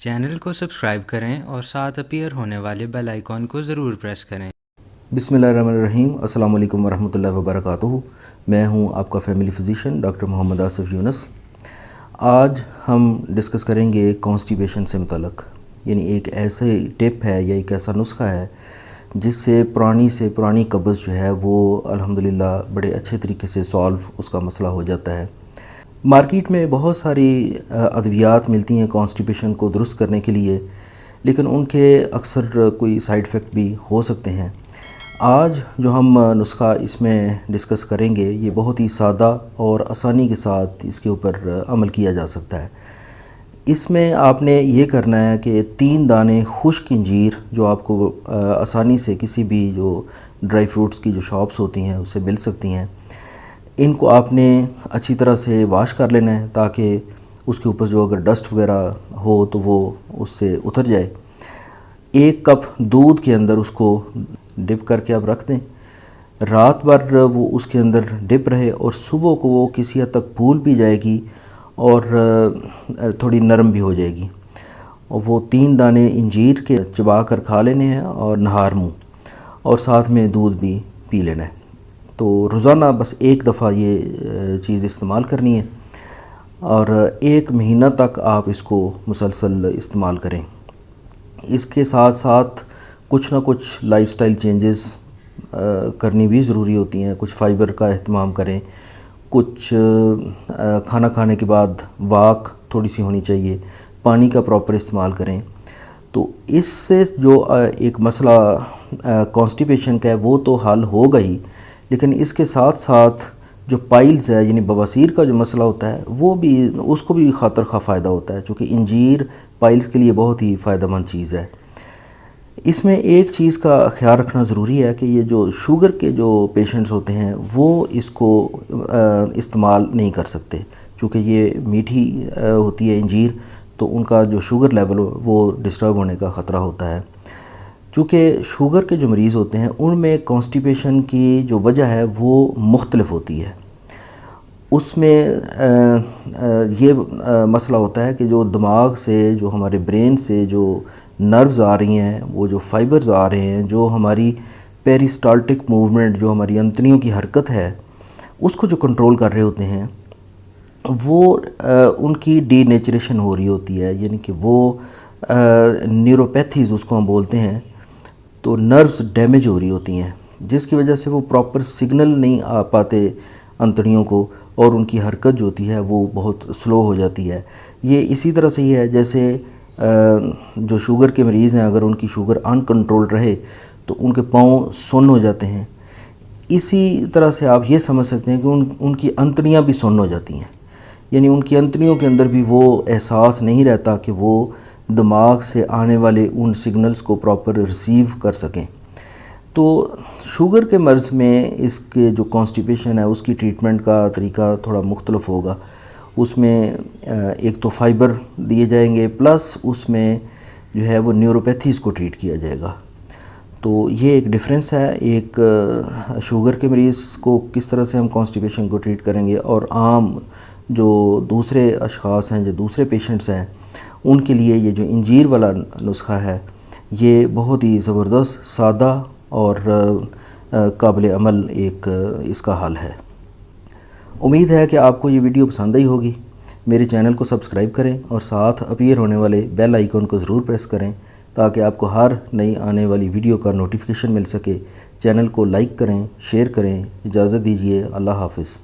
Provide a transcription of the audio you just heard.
Channel کو subscribe کریں اور ساتھ اپیئر ہونے والے بیل آئیکن کو ضرور پریس کریں۔ بسم اللہ الرحمن الرحیم۔ السلام علیکم ورحمۃ اللہ وبرکاتہ۔ میں ہوں آپ کا فیملی فزیشین ڈاکٹر محمد آصف یونس۔ آج ہم ڈسکس کریں گے کانسٹیپیشن سے متعلق، یعنی ایک ایسے ٹپ ہے یا ایک ایسا نسخہ ہے جس سے پرانی قبض جو ہے وہ الحمدللہ بڑے اچھے طریقے سے سالو اس کا مسئلہ ہو جاتا ہے۔ مارکیٹ میں بہت ساری ادویات ملتی ہیں کانسٹیپیشن کو درست کرنے کے لیے، لیکن ان کے اکثر کوئی سائیڈ افیکٹ بھی ہو سکتے ہیں۔ آج جو ہم نسخہ اس میں ڈسکس کریں گے یہ بہت ہی سادہ اور آسانی کے ساتھ اس کے اوپر عمل کیا جا سکتا ہے۔ اس میں آپ نے یہ کرنا ہے کہ 3 دانے خشک انجیر جو آپ کو آسانی سے کسی بھی جو ڈرائی فروٹس کی جو شاپس ہوتی ہیں اسے مل سکتی ہیں، ان کو آپ نے اچھی طرح سے واش کر لینا ہے تاکہ اس کے اوپر جو اگر ڈسٹ وغیرہ ہو تو وہ اس سے اتر جائے۔ 1 کپ دودھ کے اندر اس کو ڈپ کر کے آپ رکھ دیں، رات بھر وہ اس کے اندر ڈپ رہے اور صبح کو وہ کسی حد تک پھول بھی جائے گی اور تھوڑی نرم بھی ہو جائے گی، اور وہ 3 دانے انجیر کے چبا کر کھا لینے ہیں اور نہار منہ، اور ساتھ میں دودھ بھی پی لینا ہے۔ تو روزانہ بس 1 دفعہ یہ چیز استعمال کرنی ہے اور 1 مہینہ تک آپ اس کو مسلسل استعمال کریں۔ اس کے ساتھ ساتھ کچھ نہ کچھ لائف سٹائل چینجز کرنی بھی ضروری ہوتی ہیں۔ کچھ فائبر کا اہتمام کریں، کچھ کھانا کھانے کے بعد واک تھوڑی سی ہونی چاہیے، پانی کا پراپر استعمال کریں۔ تو اس سے جو ایک مسئلہ کانسٹیپیشن کا ہے وہ تو حل ہوگا ہی، لیکن اس کے ساتھ ساتھ جو پائلز ہے یعنی بواسیر کا جو مسئلہ ہوتا ہے وہ بھی اس کو بھی خاطر خواہ فائدہ ہوتا ہے، چونکہ انجیر پائلز کے لیے بہت ہی فائدہ مند چیز ہے۔ اس میں ایک چیز کا خیال رکھنا ضروری ہے کہ یہ جو شوگر کے جو پیشنٹس ہوتے ہیں وہ اس کو استعمال نہیں کر سکتے، چونکہ یہ میٹھی ہوتی ہے انجیر، تو ان کا جو شوگر لیول وہ ڈسٹرب ہونے کا خطرہ ہوتا ہے۔ چونکہ شوگر کے جو مریض ہوتے ہیں ان میں کانسٹیپیشن کی جو وجہ ہے وہ مختلف ہوتی ہے۔ اس میں یہ مسئلہ ہوتا ہے کہ جو دماغ سے، جو ہمارے برین سے جو نروز آ رہی ہیں، وہ جو فائبرز آ رہے ہیں، جو ہماری پیریسٹالٹک موومنٹ، جو ہماری انتڑیوں کی حرکت ہے، اس کو جو کنٹرول کر رہے ہوتے ہیں، وہ ان کی ڈی نیچریشن ہو رہی ہوتی ہے، یعنی کہ وہ نیوروپیتھیز اس کو ہم بولتے ہیں، تو نروز ڈیمیج ہو رہی ہوتی ہیں، جس کی وجہ سے وہ پراپر سگنل نہیں آ پاتے انتڑیوں کو، اور ان کی حرکت جو ہوتی ہے وہ بہت سلو ہو جاتی ہے۔ یہ اسی طرح سے ہی ہے جیسے جو شوگر کے مریض ہیں، اگر ان کی شوگر ان کنٹرول رہے تو ان کے پاؤں سن ہو جاتے ہیں۔ اسی طرح سے آپ یہ سمجھ سکتے ہیں کہ ان کی انتڑیاں بھی سن ہو جاتی ہیں، یعنی ان کی انتڑیوں کے اندر بھی وہ احساس نہیں رہتا کہ وہ دماغ سے آنے والے ان سگنلز کو پراپر ریسیو کر سکیں۔ تو شوگر کے مرض میں اس کے جو کانسٹیپیشن ہے اس کی ٹریٹمنٹ کا طریقہ تھوڑا مختلف ہوگا۔ اس میں ایک تو فائبر دیے جائیں گے، پلس اس میں جو ہے وہ نیوروپیتھیز کو ٹریٹ کیا جائے گا۔ تو یہ ایک ڈیفرنس ہے، ایک شوگر کے مریض کو کس طرح سے ہم کانسٹیپیشن کو ٹریٹ کریں گے، اور عام جو دوسرے اشخاص ہیں، جو دوسرے پیشنٹس ہیں، ان کے لیے یہ جو انجیر والا نسخہ ہے یہ بہت ہی زبردست، سادہ اور قابل عمل ایک اس کا حل ہے۔ امید ہے کہ آپ کو یہ ویڈیو پسند آئی ہوگی۔ میرے چینل کو سبسکرائب کریں اور ساتھ اپیئر ہونے والے بیل آئیکن کو ضرور پریس کریں تاکہ آپ کو ہر نئی آنے والی ویڈیو کا نوٹیفیکیشن مل سکے۔ چینل کو لائک کریں، شیئر کریں۔ اجازت دیجیے، اللہ حافظ۔